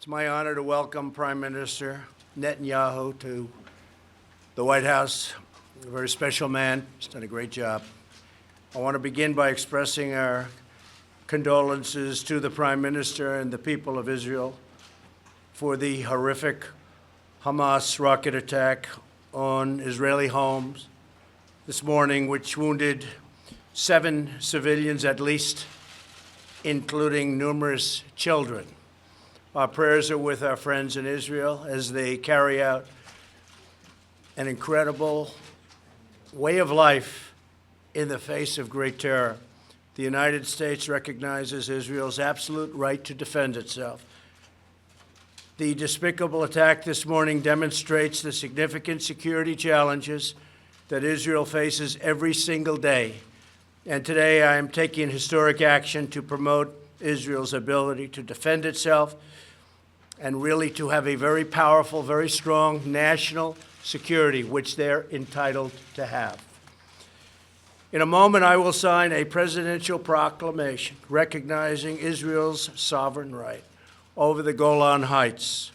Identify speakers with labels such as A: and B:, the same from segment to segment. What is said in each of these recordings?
A: my honor to welcome Prime Minister Netanyahu to the White House. A very special man. He's done a great job. I want to begin by expressing our condolences to the Prime Minister and the people of Israel for the horrific Hamas rocket attack on Israeli homes this morning, which wounded 7 civilians at least, including numerous children. Our prayers are with our friends in Israel as they carry out an incredible way of life in the face of great terror. The United States recognizes Israel's absolute right to defend itself. The despicable attack this morning demonstrates the significant security challenges that Israel faces every single day. And today I am taking historic action to promote Israel's ability to defend itself and really to have a very powerful, very strong national security, which they're entitled to have. In a moment, I will sign a presidential proclamation recognizing Israel's sovereign right over the Golan Heights.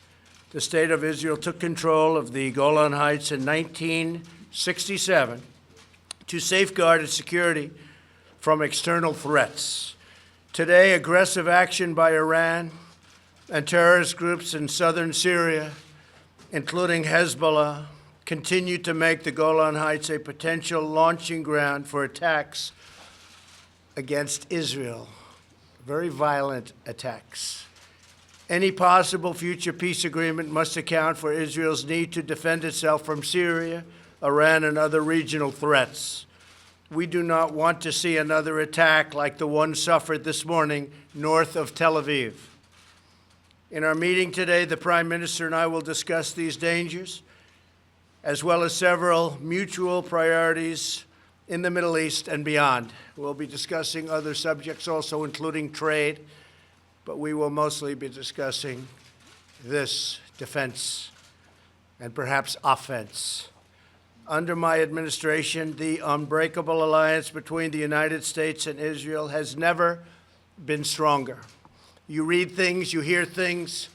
A: The state of Israel took control of the Golan Heights in 1967 to safeguard its security from external threats. Today, aggressive action by Iran and terrorist groups in southern Syria, including Hezbollah, continue to make the Golan Heights a potential launching ground for attacks against Israel, very violent attacks. Any possible future peace agreement must account for Israel's need to defend itself from Syria, Iran, and other regional threats. We do not want to see another attack like the one suffered this morning north of Tel Aviv. In our meeting today, the Prime Minister and I will discuss these dangers, as well as several mutual priorities in the Middle East and beyond. We'll be discussing other subjects also, including trade, but we will mostly be discussing this defense and perhaps offense. Under my administration, the unbreakable alliance between the United States and Israel has never been stronger. You read things, you hear things.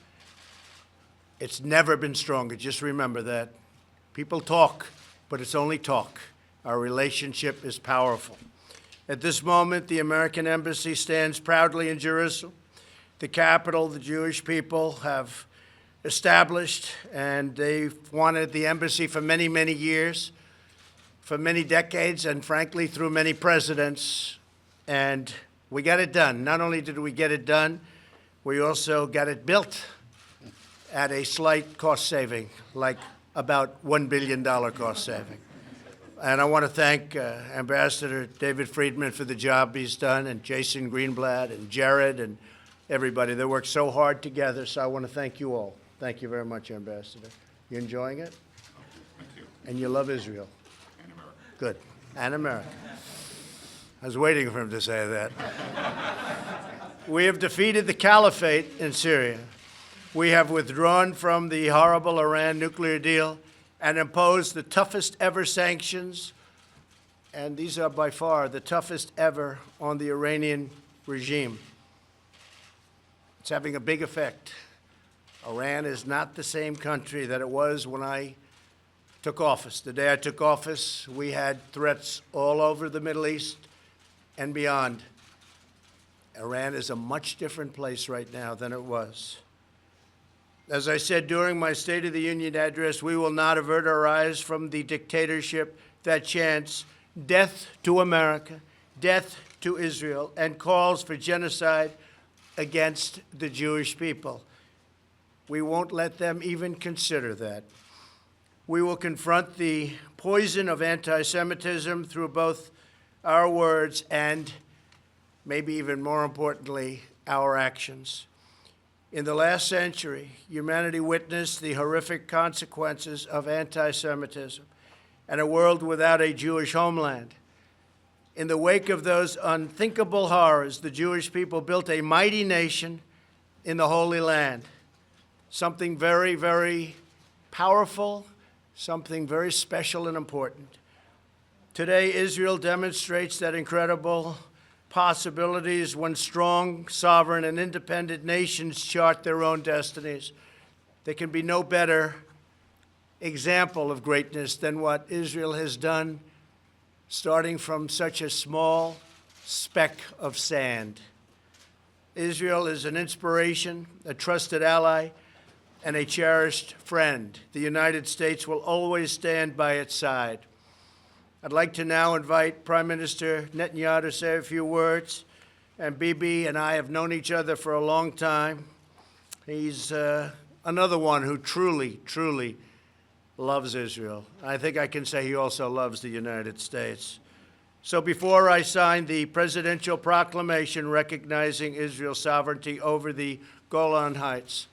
A: It's never been stronger. Just remember that. People talk, but it's only talk. Our relationship is powerful. At this moment, the American Embassy stands proudly in Jerusalem, the capital the Jewish people have established, and they've wanted the embassy for many, many years, for many decades, and frankly, through many presidents. And we got it done. Not only did we get it done, we also got it built at a slight cost saving, like about $1 billion cost saving. And I want to thank Ambassador David Friedman for the job he's done, and Jason Greenblatt and Jared and everybody. They worked so hard together, so I want to thank you all. Thank you very much, Ambassador. You enjoying it?
B: Thank you.
A: And you love Israel?
B: And America.
A: Good. And America. I was waiting for him to say that. We have defeated the caliphate in Syria. We have withdrawn from the horrible Iran nuclear deal and imposed the toughest ever sanctions, and these are by far the toughest ever on the Iranian regime. It's having a big effect. Iran is not the same country that it was when I took office. The day I took office, we had threats all over the Middle East and beyond. Iran is a much different place right now than it was. As I said during my State of the Union address, we will not avert our eyes from the dictatorship that chants death to America, death to Israel, and calls for genocide against the Jewish people. We won't let them even consider that. We will confront the poison of anti-Semitism through both our words and, maybe even more importantly, our actions. In the last century, humanity witnessed the horrific consequences of anti-Semitism and a world without a Jewish homeland. In the wake of those unthinkable horrors, the Jewish people built a mighty nation in the Holy Land, something very, very powerful, something very special and important. Today, Israel demonstrates that incredible possibilities when strong, sovereign, and independent nations chart their own destinies. There can be no better example of greatness than what Israel has done, starting from such a small speck of sand. Israel is an inspiration, a trusted ally, and a cherished friend. The United States will always stand by its side. I'd like to now invite Prime Minister Netanyahu to say a few words. And Bibi and I have known each other for a long time. He's another one who truly, truly loves Israel. I think I can say he also loves the United States. So before I sign the presidential proclamation recognizing Israel's sovereignty over the Golan Heights,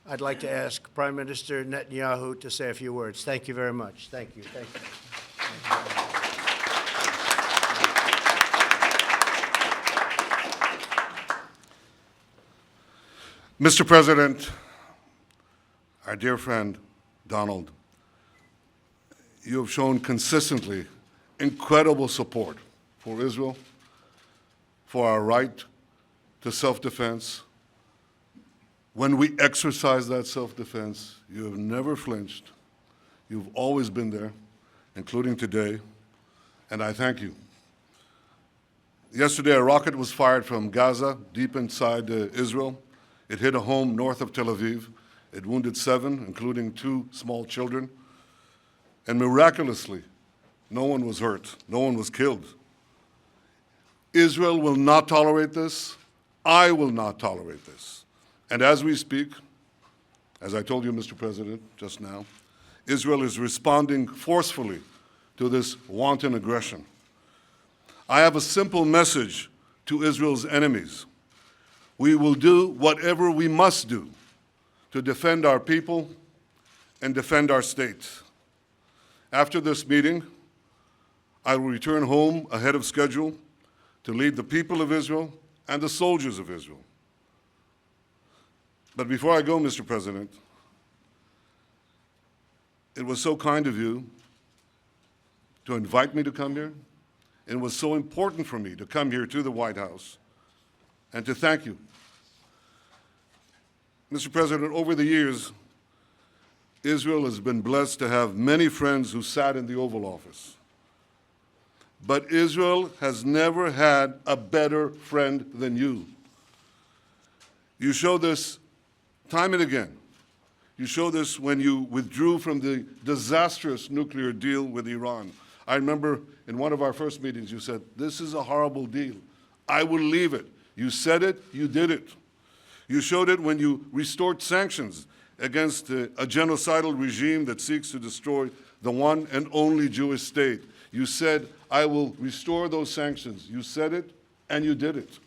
A: I'd like to ask Prime Minister Netanyahu to say a few words. Thank you very much. Thank you. Thank you.
B: Mr. President, our dear friend Donald, you have shown consistently incredible support for Israel, for our right to self-defense. When we exercise that self-defense, you have never flinched. You've always been there, including today, and I thank you. Yesterday, a rocket was fired from Gaza, deep inside Israel. It hit a home north of Tel Aviv. It wounded 7, including 2 small children. And miraculously, no one was hurt. No one was killed. Israel will not tolerate this. I will not tolerate this. And as we speak, as I told you, Mr. President, just now, Israel is responding forcefully to this wanton aggression. I have a simple message to Israel's enemies. We will do whatever we must do to defend our people and defend our state. After this meeting, I will return home ahead of schedule to lead the people of Israel and the soldiers of Israel. But before I go, Mr. President, it was so kind of you to invite me to come here. It was so important for me to come here to the White House and to thank you. Mr. President, over the years, Israel has been blessed to have many friends who sat in the Oval Office. But Israel has never had a better friend than you. You show this time and again. You show this when you withdrew from the disastrous nuclear deal with Iran. I remember in one of our first meetings you said, "This is a horrible deal. I will leave it." You said it, you did it. You showed it when you restored sanctions against a genocidal regime that seeks to destroy the one and only Jewish state. You said, "I will restore those sanctions." You said it, and you did it.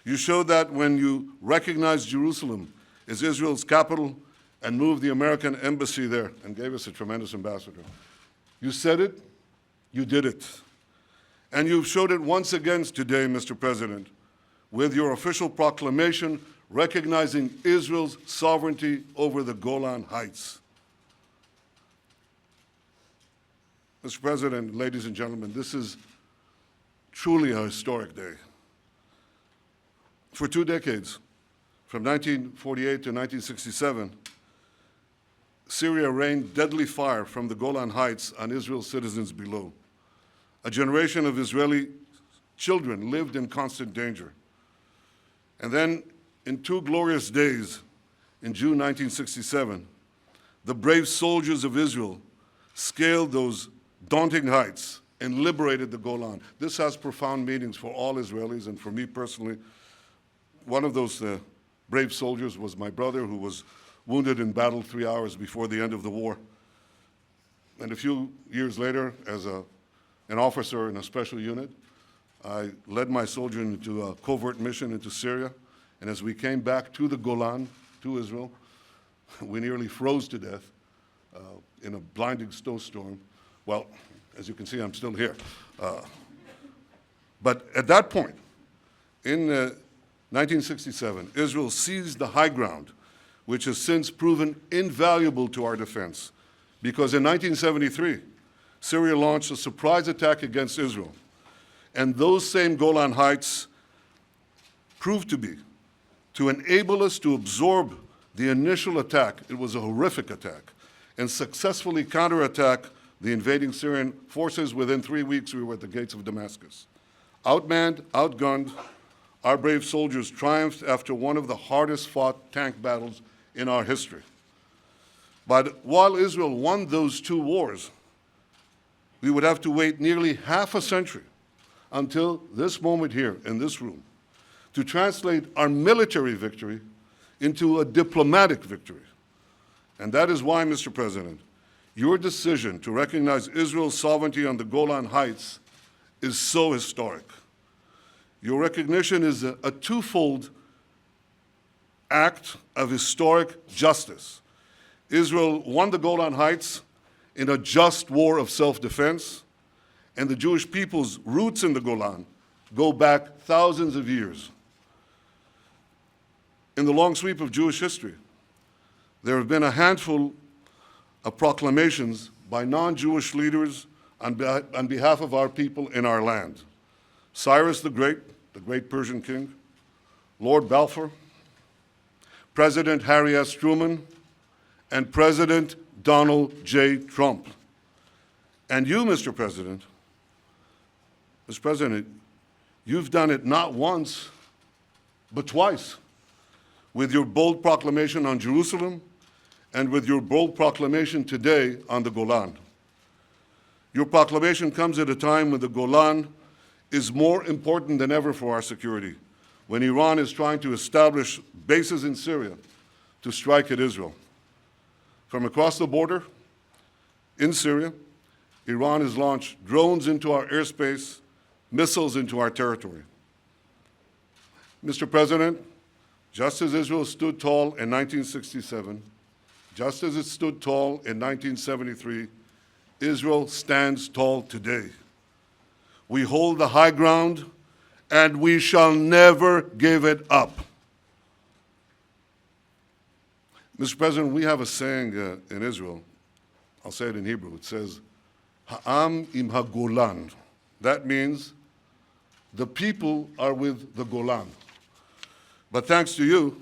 B: You showed that when you recognized Jerusalem as Israel's capital and moved the American embassy there and gave us a tremendous ambassador. You said it, you did it. And you've showed it once again today, Mr. President, with your official proclamation recognizing Israel's sovereignty over the Golan Heights. Mr. President, ladies and gentlemen, this is truly a historic day. For 2 decades, from 1948 to 1967, Syria rained deadly fire from the Golan Heights on Israel's citizens below. A generation of Israeli children lived in constant danger. And then, in 2 glorious days, in June 1967, the brave soldiers of Israel scaled those daunting heights and liberated the Golan. This has profound meanings for all Israelis and for me personally. One of those brave soldiers was my brother, who was wounded in battle 3 hours before the end of the war. And a few years later, as an officer in a special unit, I led my soldier into a covert mission into Syria. And as we came back to the Golan, to Israel, we nearly froze to death in a blinding snowstorm. Well, as you can see, I'm still here. But at that point, in 1967, Israel seized the high ground, which has since proven invaluable to our defense. Because in 1973, Syria launched a surprise attack against Israel. And those same Golan Heights proved to enable us to absorb the initial attack. It was a horrific attack, and successfully counterattack the invading Syrian forces. Within 3 weeks, we were at the gates of Damascus. Outmanned, outgunned, our brave soldiers triumphed after one of the hardest fought tank battles in our history. But while Israel won those 2 wars, we would have to wait nearly half a century until this moment here in this room to translate our military victory into a diplomatic victory. And that is why, Mr. President, your decision to recognize Israel's sovereignty on the Golan Heights is so historic. Your recognition is a twofold act of historic justice. Israel won the Golan Heights in a just war of self-defense, and the Jewish people's roots in the Golan go back thousands of years. In the long sweep of Jewish history, there have been a handful of proclamations by non-Jewish leaders on behalf of our people in our land. Cyrus the Great Persian king, Lord Balfour, President Harry S. Truman, and President Donald J. Trump. And you, Mr. President, you've done it not once, but twice, with your bold proclamation on Jerusalem and with your bold proclamation today on the Golan. Your proclamation comes at a time when the Golan is more important than ever for our security, when Iran is trying to establish bases in Syria to strike at Israel. From across the border in Syria, Iran has launched drones into our airspace, missiles into our territory. Mr. President, just as Israel stood tall in 1967, just as it stood tall in 1973, Israel stands tall today. We hold the high ground, and we shall never give it up. Mr. President, we have a saying in Israel. I'll say it in Hebrew. It says, Ha'am im ha-Golan. That means the people are with the Golan. But thanks to you,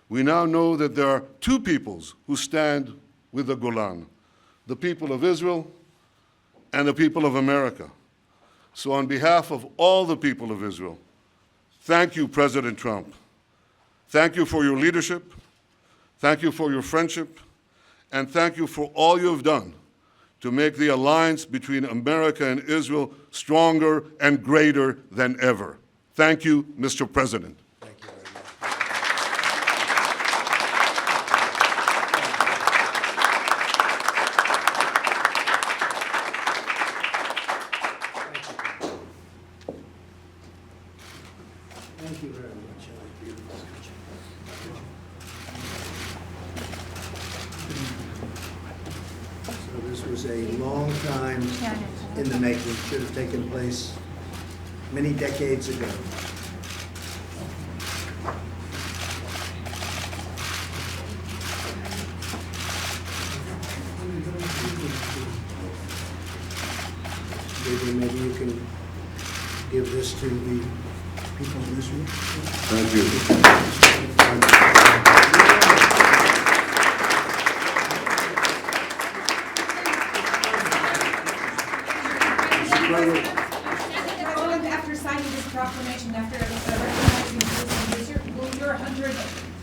B: we now know that there are 2 peoples who stand with the Golan, the people of Israel and the people of America. So on behalf of all the people of Israel, thank you, President Trump. Thank you for your leadership. Thank you for your friendship. And thank you for all you have done to make the alliance between America and Israel stronger and greater than ever. Thank you, Mr. President.
A: Thank you very much. Thank you very much. So this was a long time in the making. Should have taken place many decades ago. Maybe you can give this to the people of Israel.
B: Thank you.
C: After signing this proclamation, after recognizing Jerusalem,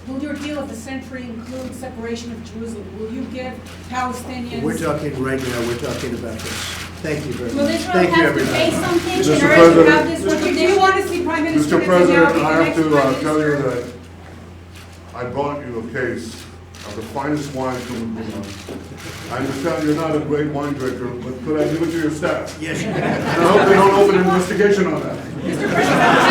C: will your deal of the century include separation of Jerusalem? Will you give Palestinians?
A: We're talking right now, we're talking about this. Thank you very
D: Will
A: much.
D: Israel
A: Thank you,
D: have to pay
A: everybody.
D: something
B: Mr.
D: in order to have
B: President,
D: this?
C: Do you want to see Prime Minister
B: Mr. President,
C: Netanyahu be the
B: I have
C: next
B: to
C: Prime
B: tell you
C: Minister?
B: that I brought you a case of the finest wine from the Golan. I understand you're not a great wine drinker, but could I give it to your staff?
A: Yes.
B: And I hope they don't open an investigation on that.
C: Mr. President,